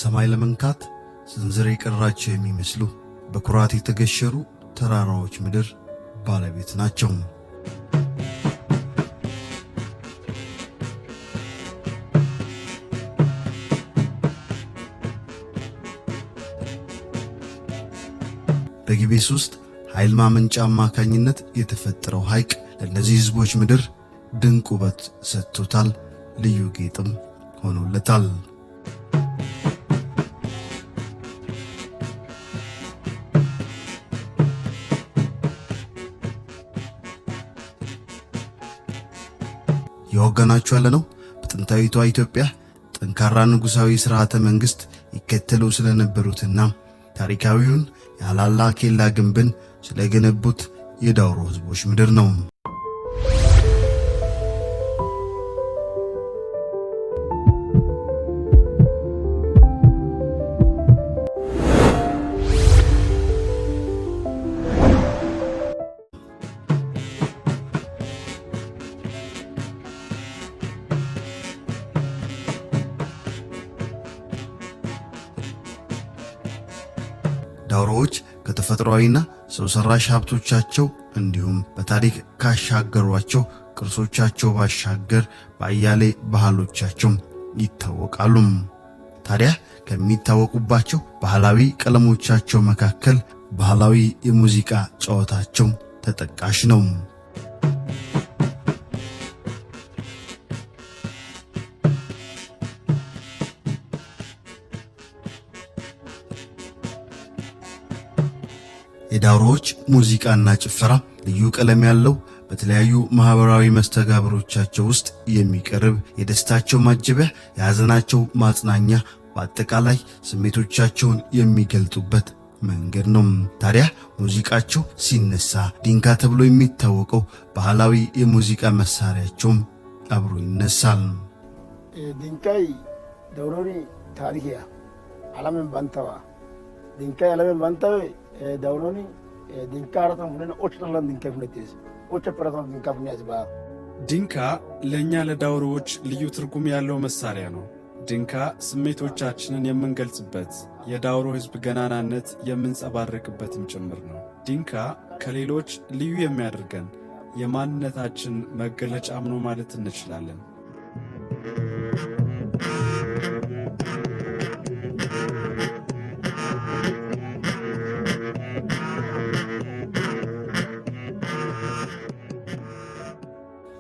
ሰማይ ለመንካት ስንዝር የቀራቸው የሚመስሉ በኩራት የተገሸሩ ተራራዎች ምድር ባለቤት ናቸው። በጊቤስ ውስጥ ኃይል ማመንጫ አማካኝነት የተፈጠረው ሐይቅ ለእነዚህ ሕዝቦች ምድር ድንቅ ውበት ሰጥቶታል፣ ልዩ ጌጥም ሆኖለታል። የወገናችሁ ያለነው በጥንታዊቷ ኢትዮጵያ ጠንካራ ንጉሳዊ ሥርዓተ መንግሥት ይከተሉ ስለነበሩትና ታሪካዊውን የአላላ ኬላ ግንብን ስለገነቡት የዳውሮ ሕዝቦች ምድር ነው። ዳውሮዎች ከተፈጥሯዊና ሰው ሰራሽ ሀብቶቻቸው እንዲሁም በታሪክ ካሻገሯቸው ቅርሶቻቸው ባሻገር በአያሌ ባህሎቻቸው ይታወቃሉ። ታዲያ ከሚታወቁባቸው ባህላዊ ቀለሞቻቸው መካከል ባህላዊ የሙዚቃ ጨዋታቸው ተጠቃሽ ነው። የዳውሮዎች ሙዚቃና ጭፈራ ልዩ ቀለም ያለው በተለያዩ ማህበራዊ መስተጋብሮቻቸው ውስጥ የሚቀርብ የደስታቸው ማጀቢያ፣ የሐዘናቸው ማጽናኛ፣ በአጠቃላይ ስሜቶቻቸውን የሚገልጡበት መንገድ ነው። ታዲያ ሙዚቃቸው ሲነሳ ዲንካ ተብሎ የሚታወቀው ባህላዊ የሙዚቃ መሳሪያቸውም አብሮ ይነሳል። ዲንካይ ዳውሮኒ ታሪኪያ ዓለምን ባንተዋ ዲንካይ ዓለምን ባንተዋ ዳውሮኒ ዲንካ አራታ ሙነና ኦችላን ዲንካ ፍነቴስ ኦቸ ፕራታን ዲንካ ፍነያዝ ባ ዲንካ ለኛ ለዳውሮዎች ልዩ ትርጉም ያለው መሳሪያ ነው። ዲንካ ስሜቶቻችንን የምንገልጽበት፣ የዳውሮ ሕዝብ ገናናነት የምንጸባረቅበትም ጭምር ነው። ዲንካ ከሌሎች ልዩ የሚያደርገን የማንነታችን መገለጫም ነው ማለት እንችላለን።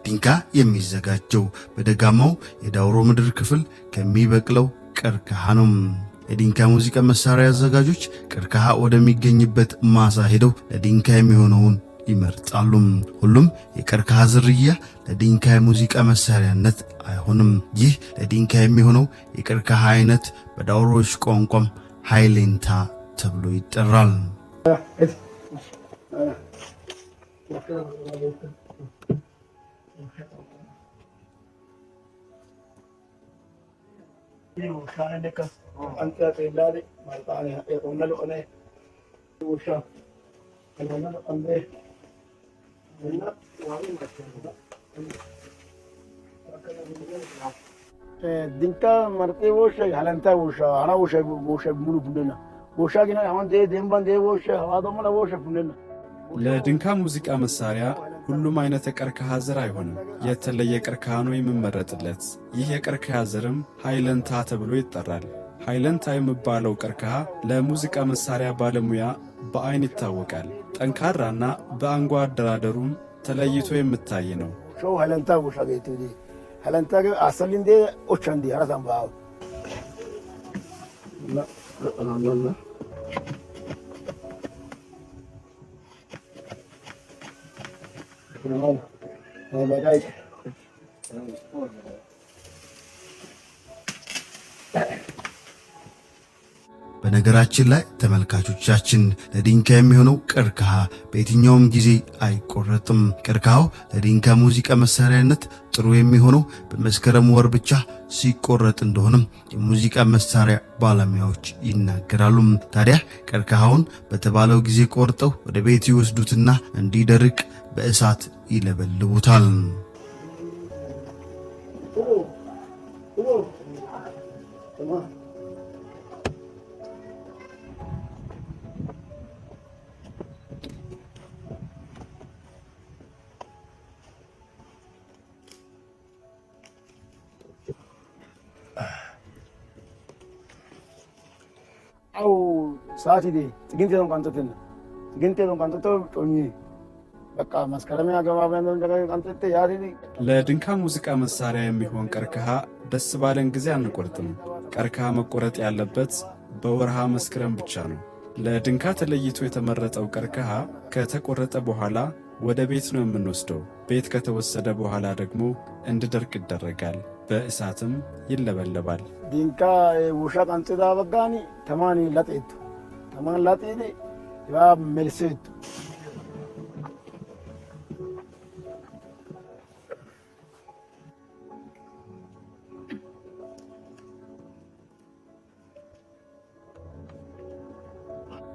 ዲንካ የሚዘጋጀው በደጋማው የዳውሮ ምድር ክፍል ከሚበቅለው ቀርከሃ ነው። የዲንካ ሙዚቃ መሳሪያ አዘጋጆች ቀርከሃ ወደሚገኝበት ማሳ ሄደው ለዲንካ የሚሆነውን ይመርጣሉ። ሁሉም የቀርከሃ ዝርያ ለዲንካ የሙዚቃ መሳሪያነት አይሆንም። ይህ ለዲንካ የሚሆነው የቀርከሃ አይነት በዳውሮዎች ቋንቋም ሃይሌንታ ተብሎ ይጠራል። ዲንካ መርጤ ወሸ ያለንታ ወሸ አራ ወሸ ወሸ ሙሉ ቡንደና ወሻ ግን አሁን ደምባን ወሸ አዶማላ ወሸ ቡንደና ለዲንካ ሙዚቃ መሳሪያ ሁሉም አይነት የቀርከሃ ዘር አይሆንም። የተለየ ቀርከሃ ነው የሚመረጥለት። ይህ የቀርከሃ ዘርም ሃይለንታ ተብሎ ይጠራል። ሃይለንታ የሚባለው ቀርከሃ ለሙዚቃ መሳሪያ ባለሙያ በአይን ይታወቃል። ጠንካራና በአንጓ አደራደሩም ተለይቶ የሚታይ ነው። ሾው ሃይለንታ ወሻገይቱ ሃይለንታ አሰልንዴ ኦቻንዲ አራታም ባው በነገራችን ላይ ተመልካቾቻችን ለዲንካ የሚሆነው ቀርከሃ በየትኛውም ጊዜ አይቆረጥም። ቀርከሃው ለዲንካ ሙዚቃ መሳሪያነት ጥሩ የሚሆነው በመስከረም ወር ብቻ ሲቆረጥ እንደሆነም የሙዚቃ መሳሪያ ባለሙያዎች ይናገራሉ። ታዲያ ቀርከሃውን በተባለው ጊዜ ቆርጠው ወደ ቤት ይወስዱትና እንዲደርቅ በእሳት ይለበልቡታል። አው ሳቲዴ ጥግንቴ ነው ቃንተተን ጥግንቴ ነው ቃንተተው ጮኝ በቃ መስከረም ያገባበን እንደገና ቃንተተ ያሪ ለድንካ ሙዚቃ መሳሪያ የሚሆን ቀርከሃ ደስ ባለን ጊዜ አንቆርጥም። ቀርከሃ መቆረጥ ያለበት በወርሃ መስከረም ብቻ ነው። ለድንካ ተለይቶ የተመረጠው ቀርከሃ ከተቆረጠ በኋላ ወደ ቤት ነው የምንወስደው። ቤት ከተወሰደ በኋላ ደግሞ እንዲደርቅ ይደረጋል። በእሳትም ይለበለባል። ድንካ ውሻ ቃንጽዳ በጋኒ ተማኒ ላጤቱ ተማን ላጤዲ ያ መልሴቱ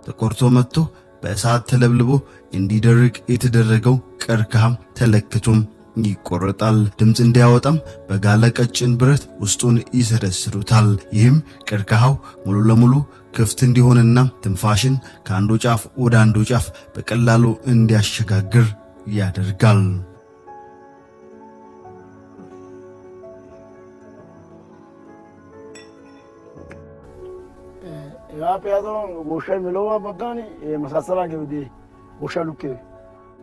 ተቆርጦ መጥቶ በእሳት ተለብልቦ እንዲደርቅ የተደረገው ቀርከሃም ተለክቶም ይቆረጣል። ድምፅ እንዲያወጣም በጋለ ቀጭን ብረት ውስጡን ይሰደስሩታል። ይህም ቀርከሃው ሙሉ ለሙሉ ክፍት እንዲሆንና ትንፋሽን ከአንዱ ጫፍ ወደ አንዱ ጫፍ በቀላሉ እንዲያሸጋግር ያደርጋል።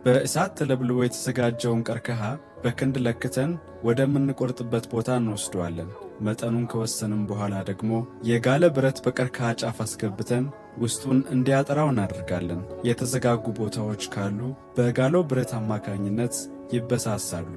በእሳት ተለብልቦ የተዘጋጀውን ቀርከሃ በክንድ ለክተን ወደምንቆርጥበት ቦታ እንወስደዋለን። መጠኑን ከወሰንም በኋላ ደግሞ የጋለ ብረት በቀርከሃ ጫፍ አስገብተን ውስጡን እንዲያጠራው እናደርጋለን። የተዘጋጉ ቦታዎች ካሉ በጋለው ብረት አማካኝነት ይበሳሳሉ።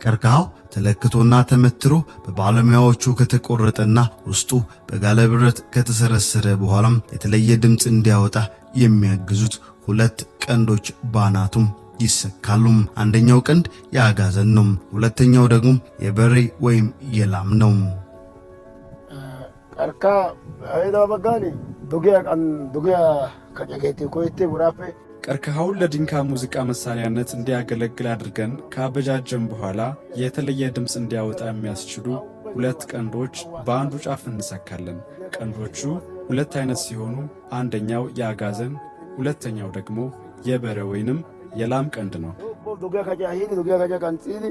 ቀርከሃው ተለክቶና ተመትሮ በባለሙያዎቹ ከተቆረጠና ውስጡ በጋለ ብረት ከተሰረሰረ በኋላም የተለየ ድምፅ እንዲያወጣ የሚያግዙት ሁለት ቀንዶች ባናቱም ይሰካሉ። አንደኛው ቀንድ የአጋዘን ነው፣ ሁለተኛው ደግሞ የበሬ ወይም የላም ነው። ቀርካ አይዳ በጋኒ ዱጊያ ከጨጌቴ ኮይቴ ጉራፌ ቀርከሃውን ለድንካ ሙዚቃ መሳሪያነት እንዲያገለግል አድርገን ካበጃጀን በኋላ የተለየ ድምፅ እንዲያወጣ የሚያስችሉ ሁለት ቀንዶች በአንዱ ጫፍ እንሰካለን። ቀንዶቹ ሁለት አይነት ሲሆኑ አንደኛው የአጋዘን፣ ሁለተኛው ደግሞ የበሬ ወይንም የላም ቀንድ ነው። ዱጊያ ከጫ ሂዲ ዱጊያ ከጫ ቀንጺሊ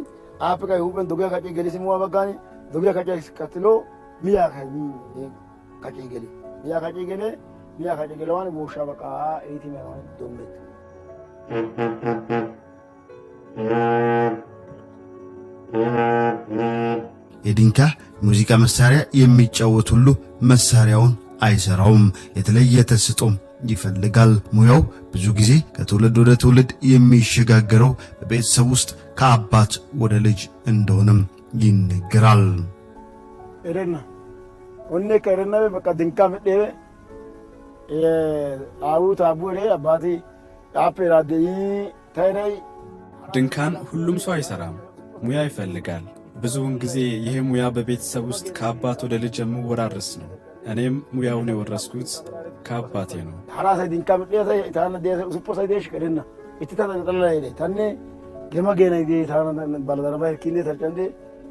አፍሪካ ይሁን ዱጊያ ከጫ ገሊሲሙ ወበጋኒ ዱጊያ ከጫ ስከትሎ ሚያ ከጫ ገሊ ሚያ ከጫ ገሊ ሚያ ከጫ ገለዋን ቦሻ በቃ ኤቲ ነው ዶምት የድንካ ሙዚቃ መሳሪያ የሚጫወት ሁሉ መሳሪያውን አይሰራውም። የተለየ ተስጦም ይፈልጋል። ሙያው ብዙ ጊዜ ከትውልድ ወደ ትውልድ የሚሸጋገረው በቤተሰብ ውስጥ ከአባት ወደ ልጅ እንደሆነም ይነገራል። እረና ወኔ ከረና በቃ ድንካ መደበ አውት አቡሬ አባቴ አፔራደይ ታይራይ ድንካን ሁሉም ሰው አይሰራም፣ ሙያ ይፈልጋል። ብዙውን ጊዜ ይሄ ሙያ በቤተሰብ ውስጥ ከአባት ወደ ልጅ የሚወራረስ ነው። እኔም ሙያውን የወረስኩት ከአባቴ ነው። ሐራሰ ድንካ መደሰ ታና ደሰ ሱፖ ሳይደሽ ከደና እትታና ተጠላይለ ታኔ ገመገነ ጊዜ ታና ባለደረባይ ኪኔ ተርጨንዴ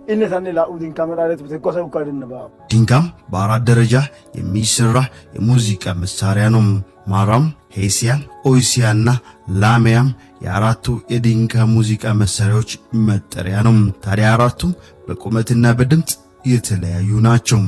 ኢነታኔ ላኡ ድንካ መዳለት በተቆሰው ካደነባ ድንካም በአራት ደረጃ የሚሰራ የሙዚቃ መሳሪያ ነው። ማራም፣ ሄሲያ፣ ኦይሲያና ላሜያም የአራቱ የድንካ ሙዚቃ መሳሪያዎች መጠሪያ ነው። ታዲያ አራቱም በቁመትና በድምፅ የተለያዩ ናቸው።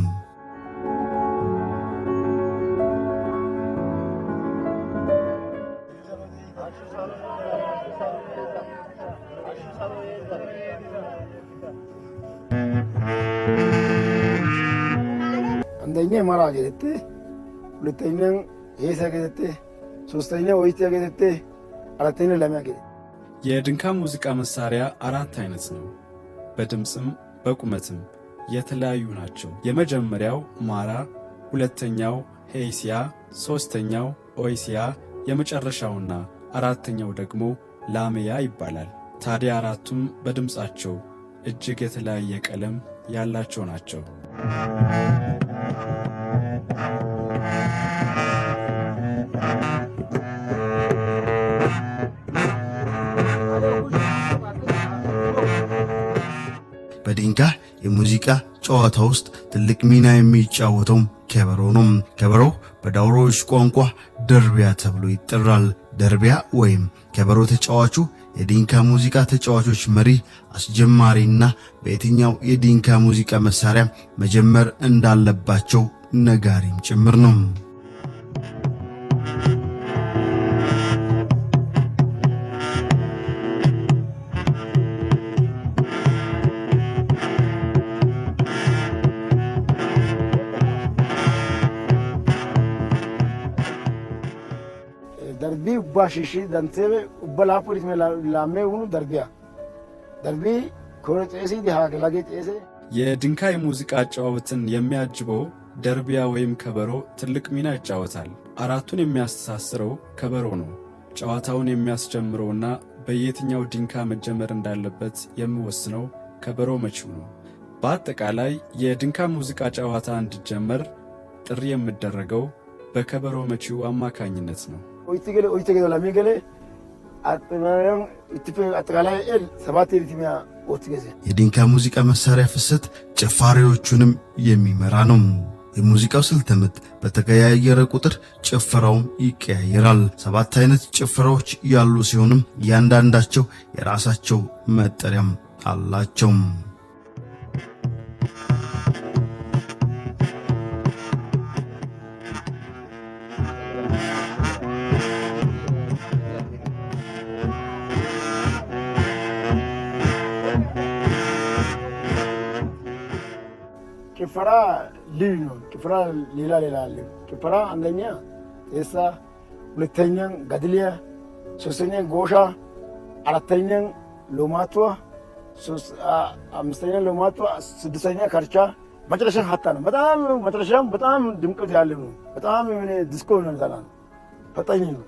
አንደኛ ማራ ገደቴ፣ ሁለተኛ ሄሳ ገደቴ፣ ሶስተኛ ወይቴ ገደቴ፣ አራተኛ ላሜያ ገደቴ። የድንካ ሙዚቃ መሳሪያ አራት አይነት ነው። በድምፅም በቁመትም የተለያዩ ናቸው። የመጀመሪያው ማራ፣ ሁለተኛው ሄሲያ፣ ሶስተኛው ኦይሲያ፣ የመጨረሻውና አራተኛው ደግሞ ላሜያ ይባላል። ታዲያ አራቱም በድምፃቸው እጅግ የተለያየ ቀለም ያላቸው ናቸው። በድንካ የሙዚቃ ጨዋታ ውስጥ ትልቅ ሚና የሚጫወተው ከበሮ ነው። ከበሮ በዳውሮዎች ቋንቋ ደርቢያ ተብሎ ይጠራል። ደርቢያ ወይም ከበሮ ተጫዋቹ የዲንካ ሙዚቃ ተጫዋቾች መሪ፣ አስጀማሪና በየትኛው የዲንካ ሙዚቃ መሳሪያ መጀመር እንዳለባቸው ነጋሪም ጭምር ነው። ደርቢ ባሽሺ ዳንቴበ ኡበላፉ ሪትሜ ላሜ ሁኑ ደርቢያ ደርቢ ኮረጤሲ ዲሃገላጌ ጤሴ የዲንካ የሙዚቃ አጨዋወትን የሚያጅበው ደርቢያ ወይም ከበሮ ትልቅ ሚና ይጫወታል። አራቱን የሚያስተሳስረው ከበሮ ነው። ጨዋታውን የሚያስጀምረውና በየትኛው ዲንካ መጀመር እንዳለበት የሚወስነው ከበሮ መቺው ነው። በአጠቃላይ የዲንካ ሙዚቃ ጨዋታ እንዲጀመር ጥሪ የሚደረገው በከበሮ መቺው አማካኝነት ነው። ኦይቴገለ ለሚገለ አጥማያን አጠቃላይ ሰባት ሪትሚያ ወትገዘ የዲንካ ሙዚቃ መሳሪያ ፍሰት ጭፋሪዎቹንም የሚመራ ነው። የሙዚቃው ስልተ ምት በተቀያየረ ቁጥር ጭፈራውም ይቀያየራል። 7 አይነት ጭፈራዎች ያሉ ሲሆንም እያንዳንዳቸው የራሳቸው መጠሪያም አላቸው። ጭፈራ ልዩ ነው። ጭፈራ ሌላ አለ። ጭፈራ አንደኛ ቴሳ፣ ሁለተኛ ጋድሊያ፣ ሶስተኛ ጎሻ፣ አራተኛ ሎማቷ፣ አምስተኛ ሎማቷ፣ ስድስተኛ ከርቻ፣ መጨረሻ ሀታ ነው። በጣም መጨረሻም በጣም ድምቀት ያለው ነው። በጣም የሆነ ዲስኮ ነው። ፈጣኝ ነው።